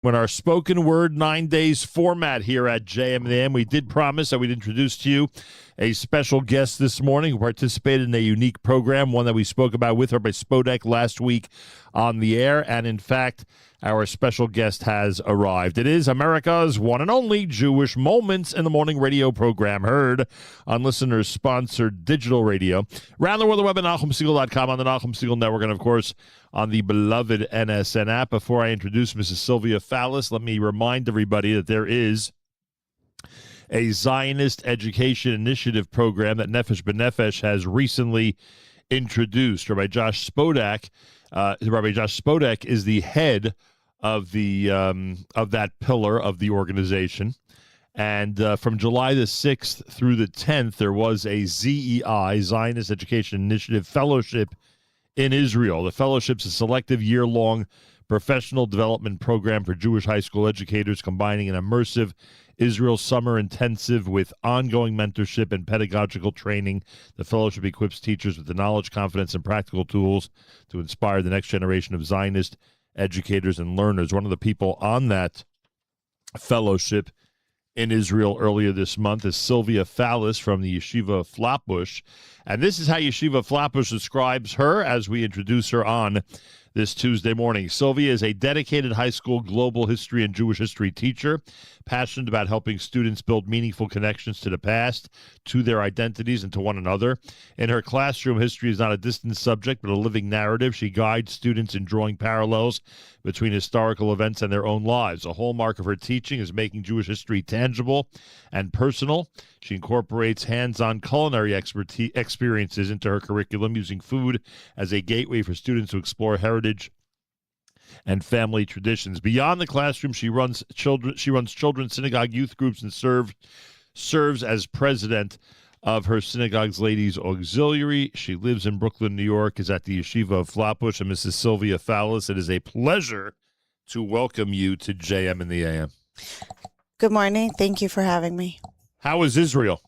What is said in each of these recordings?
When our spoken word 9 days format here at JMN, we did promise that we'd introduce to you a special guest this morning who participated in a unique program, one that we spoke about with her by Spodek last week on the air. And in fact, our special guest has arrived. It is America's one and only Jewish Moments in the Morning radio program, heard on listeners-sponsored digital radio around the world, the web at NachumSegal.com, on the Nachum Segal Network, and of course on the beloved NSN app. Before I introduce Mrs. Sylvia Fallas, let me remind everybody that there is a Zionist education initiative program that Nefesh has recently introduced. Rabbi Josh Spodek is the head of that pillar of the organization. And from July the 6th through the 10th, there was a ZEI, Zionist Education Initiative Fellowship in Israel. The fellowship's a selective year-long professional development program for Jewish high school educators, combining an immersive Israel summer intensive with ongoing mentorship and pedagogical training. The fellowship equips teachers with the knowledge, confidence, and practical tools to inspire the next generation of Zionist educators and learners. One of the people on that fellowship in Israel earlier this month is Sylvia Fallas from the Yeshiva of Flatbush. And this is how Yeshiva of Flatbush describes her as we introduce her on this Tuesday morning. Sylvia is a dedicated high school global history and Jewish history teacher, passionate about helping students build meaningful connections to the past, to their identities, and to one another. In her classroom, history is not a distant subject, but a living narrative. She guides students in drawing parallels between historical events and their own lives. A hallmark of her teaching is making Jewish history tangible and personal. She incorporates hands-on culinary experiences into her curriculum, using food as a gateway for students to explore heritage and family traditions. Beyond the classroom, she runs children's synagogue youth groups and serves as president of her synagogue's ladies auxiliary. She lives in Brooklyn, New York, is at the Yeshiva of Flatbush. And Mrs. Sylvia Fallas, it is a pleasure to welcome you to JM in the AM. Good morning. Thank you for having me. How was Israel?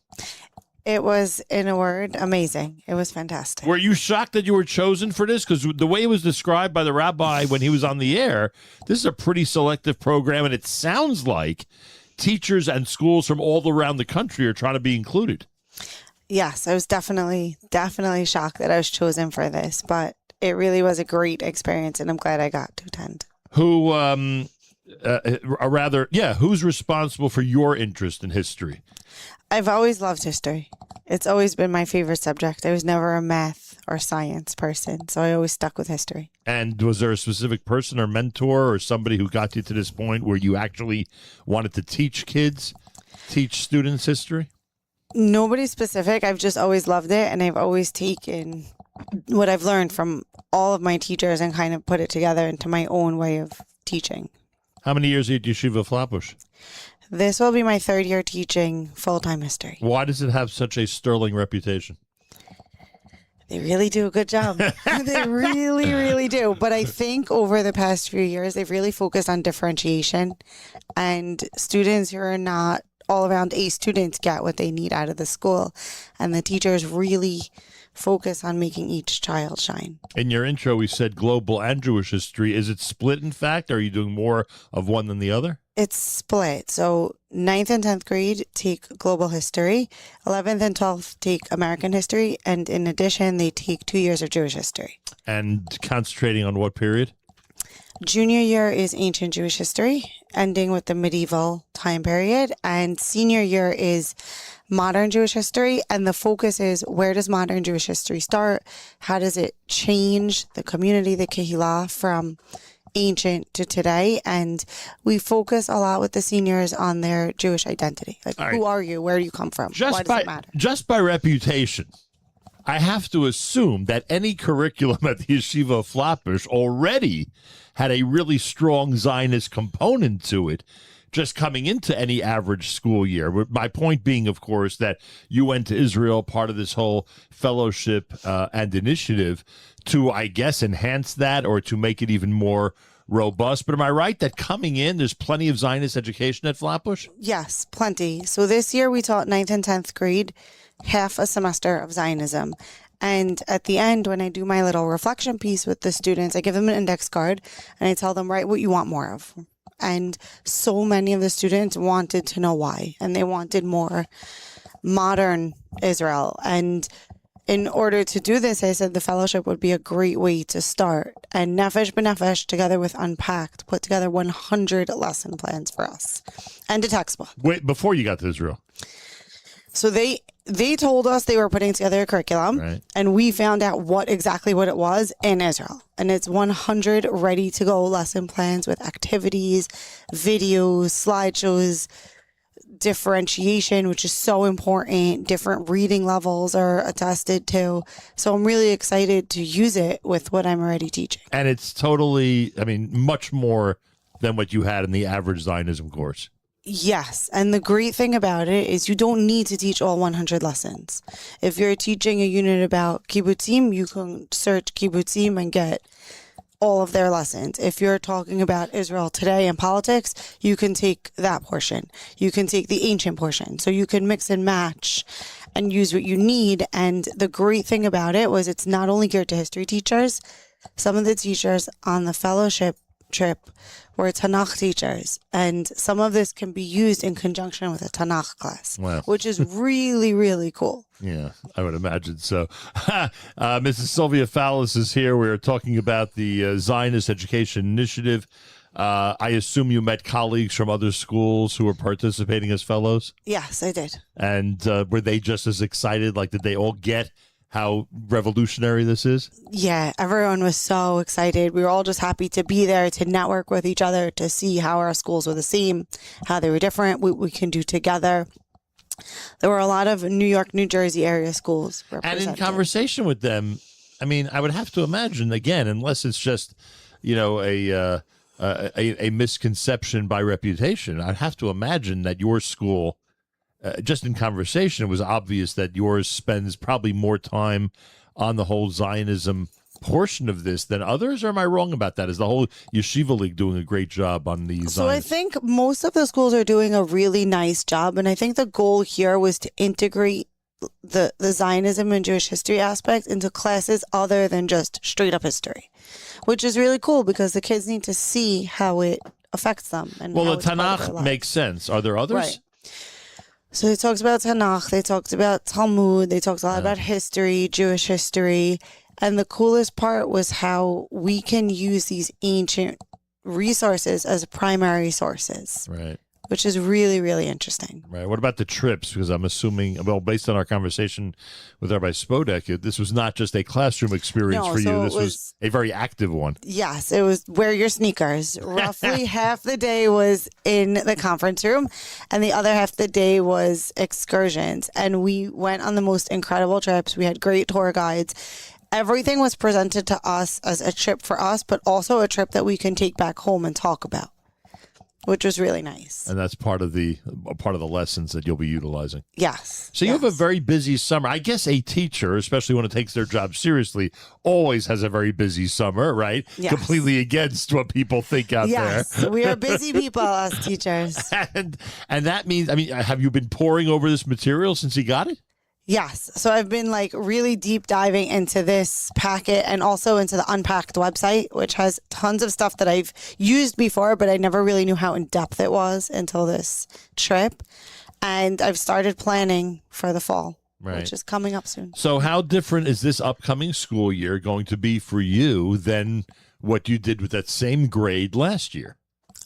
It was, in a word, amazing. It was fantastic. Were you shocked that you were chosen for this? Because the way it was described by the rabbi when he was on the air, this is a pretty selective program, and it sounds like teachers and schools from all around the country are trying to be included. Yes, I was definitely shocked that I was chosen for this, but it really was a great experience, and I'm glad I got to attend. Who's responsible for your interest in history? I've always loved history. It's always been my favorite subject. I was never a math or science person, so I always stuck with history. And was there a specific person or mentor or somebody who got you to this point where you actually wanted to teach students history? Nobody specific. I've just always loved it, and I've always taken what I've learned from all of my teachers and kind of put it together into my own way of teaching. How many years are you at Yeshiva of Flatbush? This will be my third year teaching full-time history. Why does it have such a sterling reputation? They really do a good job. They really, really do. But I think over the past few years, they've really focused on differentiation, and students who are not all-around A students get what they need out of the school, and the teachers really focus on making each child shine. In your intro, we said global and Jewish history. Is it split, in fact? Are you doing more of one than the other? It's split. So 9th and 10th grade take global history, 11th and 12th take American history, and in addition, they take 2 years of Jewish history. And concentrating on what period? Junior year is ancient Jewish history, ending with the medieval time period, and senior year is modern Jewish history, and the focus is where does modern Jewish history start? How does it change the community, the Kehillah, from ancient to today? And we focus a lot with the seniors on their Jewish identity. Like, right. Who are you? Where do you come from? Why does it matter? Just by reputation, I have to assume that any curriculum at the Yeshiva of Flatbush already had a really strong Zionist component to it, just coming into any average school year. My point being, of course, that you went to Israel, part of this whole fellowship and initiative to, I guess, enhance that or to make it even more robust. But am I right that coming in, there's plenty of Zionist education at Flatbush? Yes, plenty. So this year we taught 9th and 10th grade half a semester of Zionism. And at the end, when I do my little reflection piece with the students, I give them an index card and I tell them, write what you want more of. And so many of the students wanted to know why, and they wanted more modern Israel. And in order to do this, I said the fellowship would be a great way to start. And Nefesh B'Nefesh, together with Unpacked, put together 100 lesson plans for us and a textbook. Wait, before you got to Israel. So they told us they were putting together a curriculum, Right. and we found out exactly what it was in Israel. And it's 100 ready to go lesson plans with activities, videos, slideshows, differentiation, which is so important. Different reading levels are attested to. So I'm really excited to use it with what I'm already teaching. And it's totally, much more than what you had in the average Zionism course. Yes. And the great thing about it is you don't need to teach all 100 lessons. If you're teaching a unit about kibbutzim, you can search kibbutzim and get all of their lessons. If you're talking about Israel today and politics, you can take that portion. You can take the ancient portion. So you can mix and match and use what you need. And the great thing about it was it's not only geared to history teachers. Some of the teachers on the fellowship trip were Tanakh teachers, and some of this can be used in conjunction with a Tanakh class, Wow. which is really, really cool. Yeah, I would imagine so. Mrs. Sylvia Fallas is here. We're talking about the Zionist Education Initiative. I assume you met colleagues from other schools who were participating as fellows? Yes, I did. And were they just as excited? Like, did they all get how revolutionary this is? Yeah, everyone was so excited. We were all just happy to be there, to network with each other, to see how our schools were the same, how they were different, what we can do together. There were a lot of New York, New Jersey area schools represented. And in conversation with them, I would have to imagine, again, unless it's just, a misconception by reputation, I'd have to imagine that your school, just in conversation, it was obvious that yours spends probably more time on the whole Zionism portion of this than others, or am I wrong about that? Is the whole Yeshiva League doing a great job on these? So I think most of the schools are doing a really nice job, and I think the goal here was to integrate the Zionism and Jewish history aspect into classes other than just straight up history, which is really cool because the kids need to see how it affects them. And well, how the it's part of their Tanakh life. makes sense. Are there others? Right. So they talked about Tanakh, they talked about Talmud, they talked a lot about history, Jewish history. And the coolest part was how we can use these ancient resources as primary sources, Right. which is really, really interesting. Right. What about the trips? Because I'm assuming, well, based on our conversation with Rabbi Spodek, this was not just a classroom experience No, for so you. it This was a very active one. Yes, it was wear your sneakers. Roughly half the day was in the conference room and the other half the day was excursions. And we went on the most incredible trips. We had great tour guides. Everything was presented to us as a trip for us, but also a trip that we can take back home and talk about, which was really nice. And that's part of the lessons that you'll be utilizing. Yes. So you have a very busy summer. I guess a teacher, especially when it takes their job seriously, always has a very busy summer, right? Yes. Completely against what people think out Yes, there. we are busy people as teachers. And that means, have you been poring over this material since you got it? Yes. So I've been really deep diving into this packet and also into the Unpacked website, which has tons of stuff that I've used before, but I never really knew how in depth it was until this trip. And I've started planning for the fall, which is coming up soon. So how different is this upcoming school year going to be for you than what you did with that same grade last year?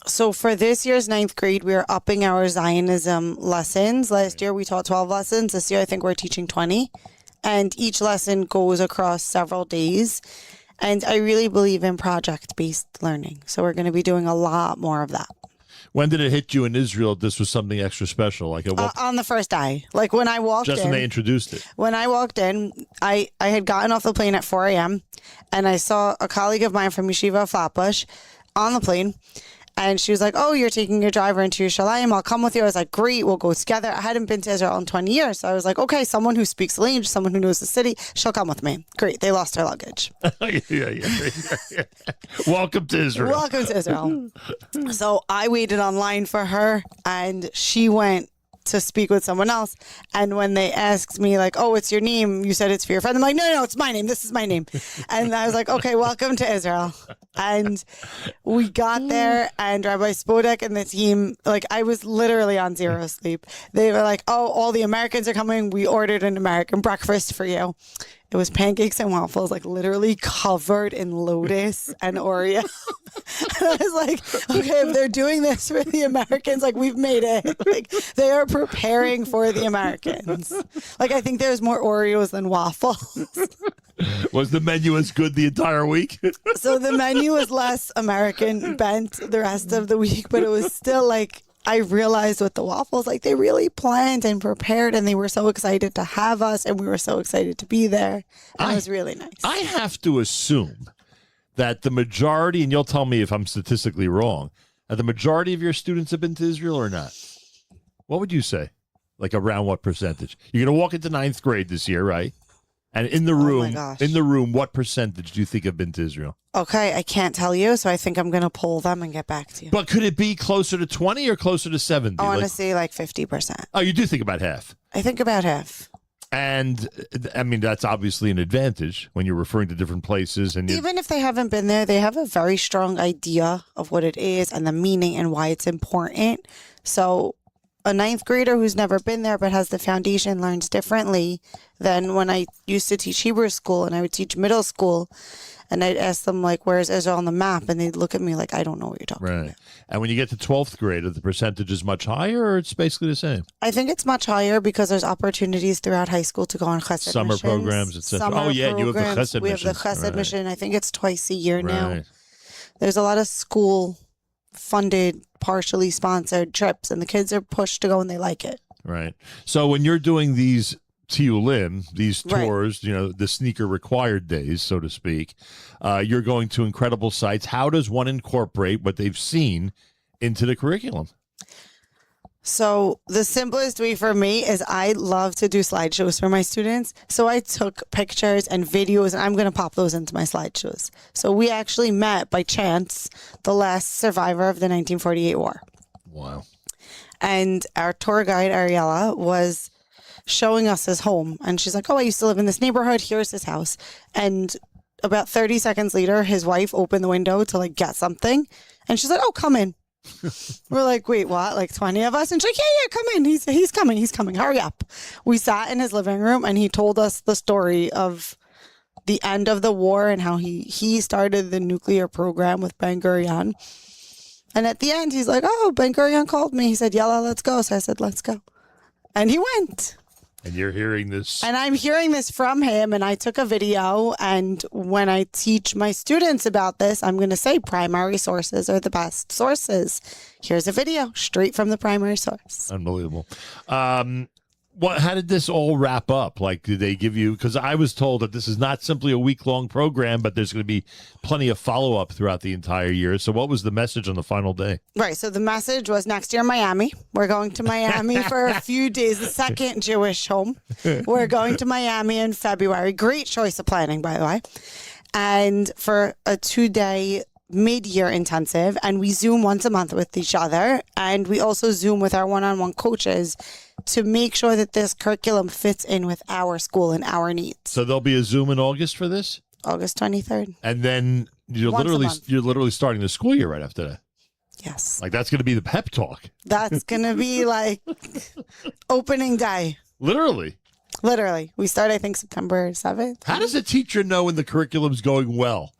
So for this year's 9th grade, we are upping our Zionism lessons. Last year we taught 12 lessons. This year I think we're teaching 20. And each lesson goes across several days. And I really believe in project-based learning. So we're going to be doing a lot more of that. When did it hit you in Israel this was something extra special? On the first day. When I walked just in. when they introduced it. When I walked in, I had gotten off the plane at 4 a.m. and I saw a colleague of mine from Yeshiva of Flatbush on the plane. And she was like, oh, you're taking your driver into Yerushalayim. I'll come with you. I was like, great, we'll go together. I hadn't been to Israel in 20 years. So I was like, okay, someone who speaks the language, someone who knows the city, she'll come with me. Great. They lost her luggage. yeah. Welcome to Israel. Welcome to Israel. So I waited online for her and she went to speak with someone else. And when they asked me like, oh, it's your name, you said it's for your friend. I'm like, no, it's my name. This is my name. And I was like, okay, welcome to Israel. And we got there, and Rabbi Spodek and the team, like, I was literally on zero sleep. They were like, oh, all the Americans are coming. We ordered an American breakfast for you. It was pancakes and waffles, like literally covered in lotus and Oreo. And I was like, okay, if they're doing this for the Americans, like, we've made it. Like, they are preparing for the Americans. Like, I think there's more Oreos than waffles. Was the menu as good the entire week? So the menu was less American bent the rest of the week, but it was still like, I realized with the waffles, like, they really planned and prepared, and they were so excited to have us, and we were so excited to be there. And it was really nice. I have to assume that the majority, and you'll tell me if I'm statistically wrong, that the majority of your students have been to Israel or not. What would you say? Like, around what percentage? You're going to walk into 9th grade this year, right? And in the room, what percentage do you think have been to Israel? Okay, I can't tell you, so I think I'm going to poll them and get back to you. But could it be closer to 20 or closer to 70? I want to say like 50%. Oh, you do think about half? I think about half. And, I mean, that's obviously an advantage when you're referring to different places. And even if they haven't been there, they have a very strong idea of what it is and the meaning and why it's important. So a 9th grader who's never been there but has the foundation learns differently than when I used to teach Hebrew school, and I would teach middle school, and I'd ask them, like, where's Israel on the map? And they'd look at me like, I don't know what you're talking about. And when you get to 12th grade, are the percentage is much higher, or it's basically the same? I think it's much higher because there's opportunities throughout high school to go on chesed Summer missions. programs, etc. Oh, yeah, and you have the chesed mission. We have the chesed mission. I think it's twice a year now. There's a lot of school-funded, partially sponsored trips, and the kids are pushed to go, and they like it. Right. So when you're doing these Tiyulim, these tours, you know, the sneaker required days, so to speak, you're going to incredible sites. How does one incorporate what they've seen into the curriculum? So the simplest way for me is I love to do slideshows for my students. So I took pictures and videos, and I'm going to pop those into my slideshows. So we actually met by chance the last survivor of the 1948 war. Wow. And our tour guide, Ariella, was showing us his home. And she's like, oh, I used to live in this neighborhood. Here's his house. And about 30 seconds later, his wife opened the window to like get something. And she's like, oh, come in. We're like, wait, what? Like 20 of us? And she's like, yeah, come in. He's coming. Hurry up. We sat in his living room, and he told us the story of the end of the war and how he started the nuclear program with Ben Gurion. And at the end, he's like, oh, Ben Gurion called me. He said, Yalla, let's go. So I said, let's go. And he went. And you're hearing this. And I'm hearing this from him, and I took a video. And when I teach my students about this, I'm going to say primary sources are the best sources. Here's a video straight from the primary source. Unbelievable. How did this all wrap up? Like, did they give you, because I was told that this is not simply a week-long program, but there's going to be plenty of follow-up throughout the entire year. So what was the message on the final day? Right. So the message was next year, Miami. We're going to Miami for a few days, the second Jewish home. We're going to Miami in February. Great choice of planning, by the way. And for a 2-day mid-year intensive, and we Zoom once a month with each other, and we also Zoom with our one-on-one coaches to make sure that this curriculum fits in with our school and our needs. So there'll be a Zoom in August for this? August 23rd. And then you're literally starting the school year right after that. Yes. Like, that's going to be the pep talk. That's going to be like opening day. Literally. We start, I think, September 7th. How does a teacher know when the curriculum's going well?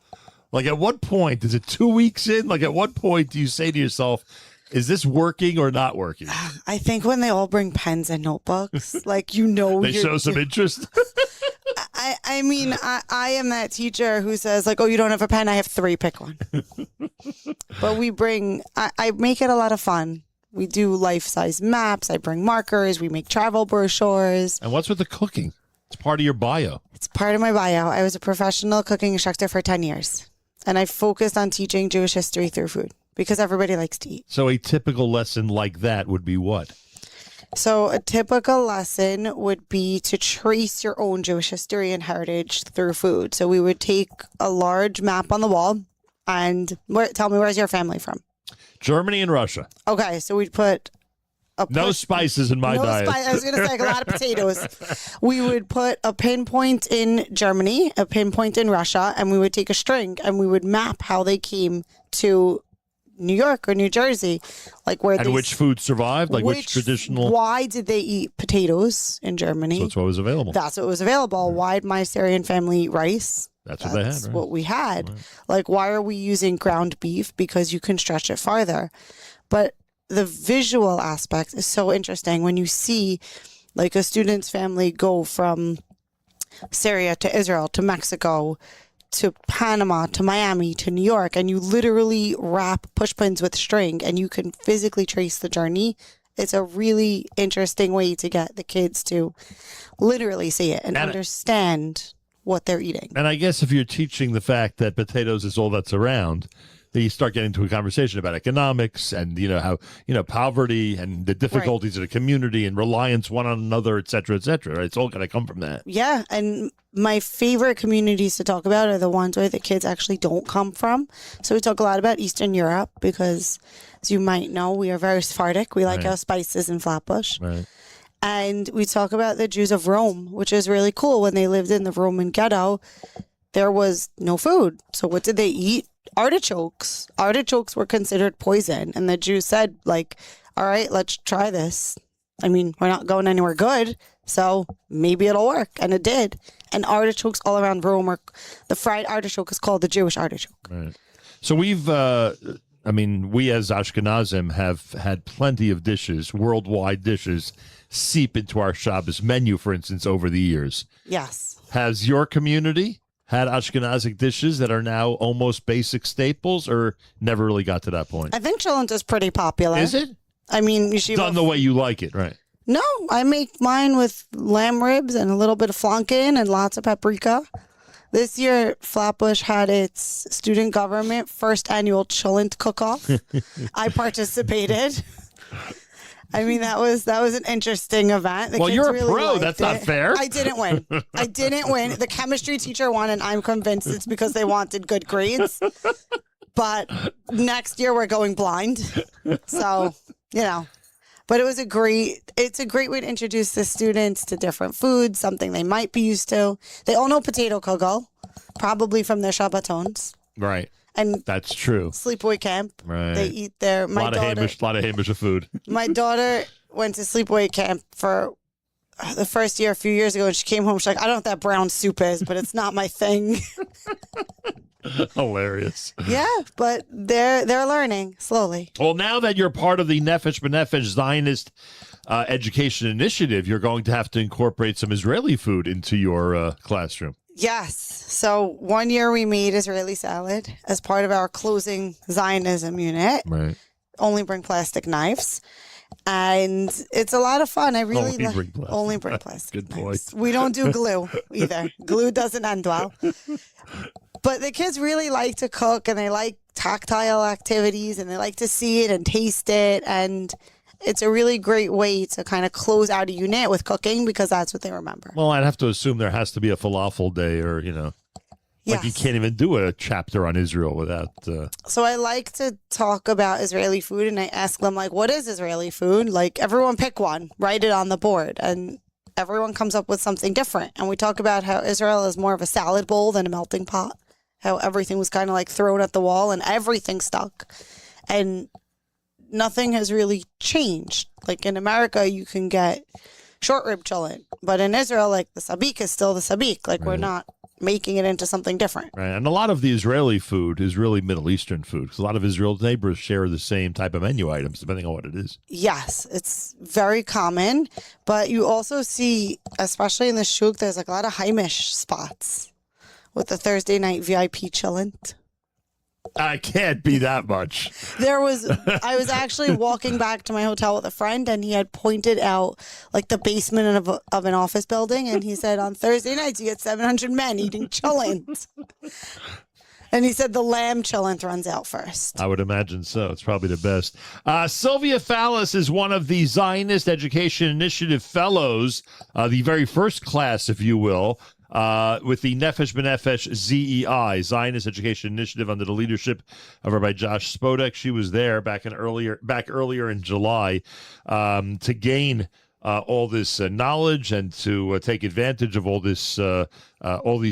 Like, at what point? Is it 2 weeks in? Like, at what point do you say to yourself, is this working or not working? I think when they all bring pens and notebooks, like, you know. They show some interest? I mean, I am that teacher who says, like, oh, you don't have a pen? I have 3, pick one. But I make it a lot of fun. We do life-size maps. I bring markers. We make travel brochures. And what's with the cooking? It's part of your bio. It's part of my bio. I was a professional cooking instructor for 10 years. And I focused on teaching Jewish history through food because everybody likes to eat. So a typical lesson like that would be what? So a typical lesson would be to trace your own Jewish history and heritage through food. So we would take a large map on the wall and tell me, where's your family from? Germany and Russia. Okay, so we'd put No spices in my diet. I was going to say like a lot of potatoes. We would put a pinpoint in Germany, a pinpoint in Russia, and we would take a string and we would map how they came to New York or New Jersey, like where and which food survived, like which traditional. Why did they eat potatoes in Germany? So that's what was available. That's what was available. Why did my Syrian family eat rice? That's what they had. Right? What we had. Right. Like, why are we using ground beef? Because you can stretch it farther. But the visual aspect is so interesting when you see, like, a student's family go from Syria to Israel to Mexico to Panama, to Miami, to New York, and you literally wrap push pins with string and you can physically trace the journey. It's a really interesting way to get the kids to literally see it and understand what they're eating. And I guess if you're teaching the fact that potatoes is all that's around, then you start getting into a conversation about economics and, how, poverty and the difficulties of the community and reliance one on another, et cetera, et cetera. Right? It's all going to come from that. Yeah. And my favorite communities to talk about are the ones where the kids actually don't come from. So we talk a lot about Eastern Europe because, as you might know, we are very Sephardic. We like our spices in Flatbush. Right. And we talk about the Jews of Rome, which is really cool. When they lived in the Roman ghetto, there was no food. So what did they eat? Artichokes. Artichokes were considered poison. And the Jews said, like, all right, let's try this. I mean, we're not going anywhere good, so maybe it'll work. And it did. And artichokes all around Rome, the fried artichoke is called the Jewish artichoke. Right. So we've, we as Ashkenazim have had plenty of dishes, worldwide dishes, seep into our Shabbos menu, for instance, over the years. Yes. Has your community had Ashkenazic dishes that are now almost basic staples, or never really got to that point? I think cholent is pretty popular. Is it? I mean, Yeshiva done the way you like it, right? No, I make mine with lamb ribs and a little bit of flanken and lots of paprika. This year, Flatbush had its student government first annual cholent cook-off. I participated. I mean, that was an interesting event. Well, you're a pro. That's not fair. I didn't win. The chemistry teacher won, and I'm convinced it's because they wanted good grades. But next year we're going blind. So, But it's a great way to introduce the students to different foods, something they might be used to. They all know potato kugel, probably from their Shabbatons. Right. And that's true. Sleepaway camp. Right. They eat their. A lot of Hamish food. My daughter went to sleepaway camp for the first year a few years ago, and she came home. She's like, I don't know what that brown soup is, but it's not my thing. Hilarious. Yeah, but they're learning slowly. Well, now that you're part of the Nefesh B'Nefesh Zionist education initiative, you're going to have to incorporate some Israeli food into your classroom. Yes. So one year we made Israeli salad as part of our closing Zionism unit. Right. Only bring plastic knives. And it's a lot of fun. I really only bring plastic. Good boy. Knives. We don't do glue either. Glue doesn't end well. But the kids really like to cook, and they like tactile activities, and they like to see it and taste it. And it's a really great way to kind of close out a unit with cooking because that's what they remember. Well, I'd have to assume there has to be a falafel day or, like you can't even do a chapter on Israel without. So I like to talk about Israeli food, and I ask them, like, what is Israeli food? Like, everyone pick one, write it on the board, and everyone comes up with something different. And we talk about how Israel is more of a salad bowl than a melting pot, how everything was kind of like thrown at the wall and everything stuck. And nothing has really changed. Like in America, you can get short rib cholent, but in Israel, like the sabik is still the sabik. Like we're not making it into something different. Right. And a lot of the Israeli food is really Middle Eastern food because a lot of Israel's neighbors share the same type of menu items, depending on what it is. Yes, it's very common, but you also see, especially in the shuk, there's like a lot of Haimish spots with the Thursday night VIP cholent. I can't be that much. I was actually walking back to my hotel with a friend, and he had pointed out like the basement of an office building, and he said on Thursday nights you get 700 men eating cholent. And he said the lamb cholent runs out first. I would imagine so. It's probably the best. Sylvia Fallas is one of the Zionist Education Initiative Fellows, the very first class, if you will. with the Nefesh B'Nefesh ZEI, Zionist Education Initiative, under the leadership of Rabbi Josh Spodek. She was there back earlier in July to gain all this knowledge and to take advantage of all these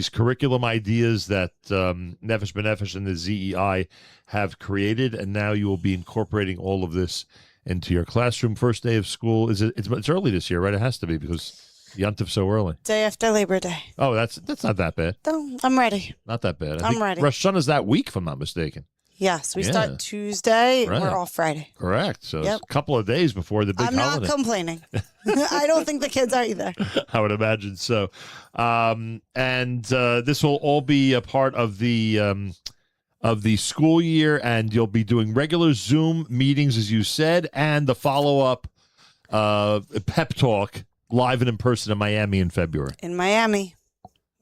curriculum ideas that Nefesh B'Nefesh and the ZEI have created, and now you will be incorporating all of this into your classroom. First day of school it's early this year, right? It has to be because Yontif so early. Day after Labor Day. Oh, that's not that bad. No, I'm ready. Not that bad. I'm ready. Rosh Hashanah is that week, if I'm not mistaken. Yes, we start Tuesday. Right. We're off Friday. Correct. So it's a couple of days before the big holiday. I'm not complaining. I don't think the kids are either. I would imagine so. And this will all be a part of the school year, and you'll be doing regular Zoom meetings, as you said, and the follow-up pep talk live and in person in Miami in February. In Miami.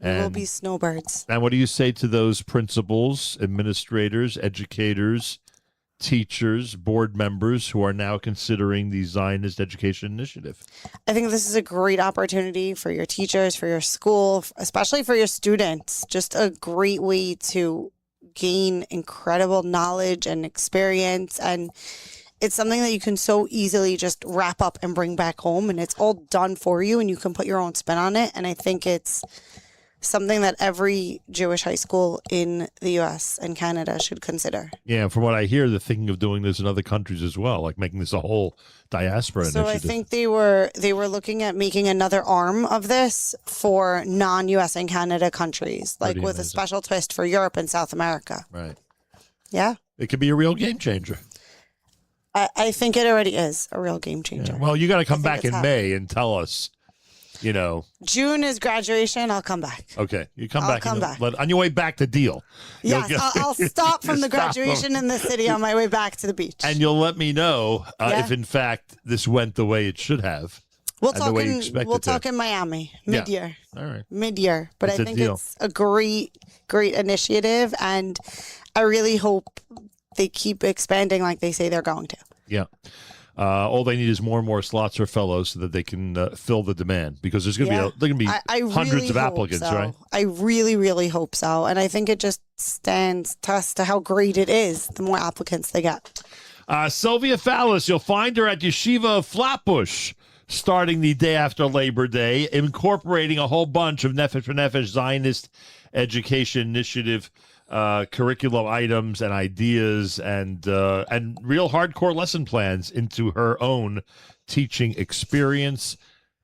We will be snowbirds. And what do you say to those principals, administrators, educators, teachers, board members who are now considering the Zionist Education Initiative? I think this is a great opportunity for your teachers, for your school, especially for your students. Just a great way to gain incredible knowledge and experience. And it's something that you can so easily just wrap up and bring back home. And it's all done for you, and you can put your own spin on it. And I think it's something that every Jewish high school in the U.S. and Canada should consider. Yeah, from what I hear, they're thinking of doing this in other countries as well, like making this a whole diaspora initiative. So I think they were looking at making another arm of this for non-U.S. and Canada countries, like with a special twist for Europe and South America. Right. Yeah. It could be a real game changer. I think it already is a real game changer. Yeah. Well, you got to come back in May and tell us. June is graduation. I'll come back. Okay, you come I'll back. Come back. On your way back to Deal. Yes, I'll stop from the graduation in the city on my way back to the beach. And you'll let me know if, in fact, this went the way it should have. We'll talk in Miami mid-year. Yeah. All right. Mid-year. But I think deal. It's a great initiative, and I really hope they keep expanding like they say they're going to. Yeah. All they need is more and more slots for fellows so that they can fill the demand, because there's going to be hundreds of applicants, right? I really, really hope so. And I think it just stands test to how great it is the more applicants they get. Sylvia Fallas, you'll find her at Yeshiva of Flatbush starting the day after Labor Day, incorporating a whole bunch of Nefesh B'Nefesh Zionist Education Initiative curriculum items and ideas and real hardcore lesson plans into her own teaching experience.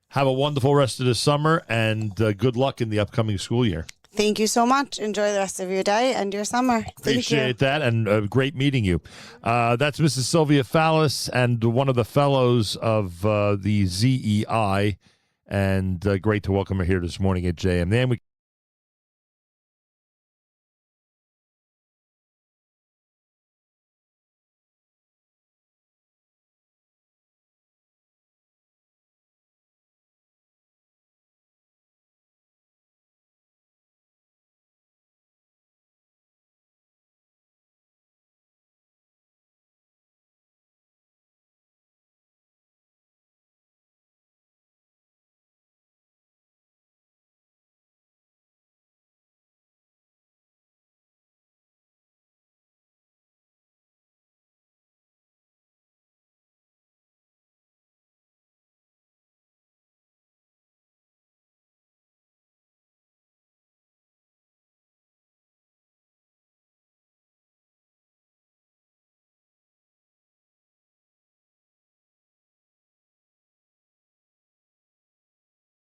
Have a wonderful rest of the summer, and good luck in the upcoming school year. Thank you so much. Enjoy the rest of your day and your summer. Appreciate that, and great meeting you. That's Mrs. Sylvia Fallas, and one of the fellows of the ZEI, and great to welcome her here this morning at JM.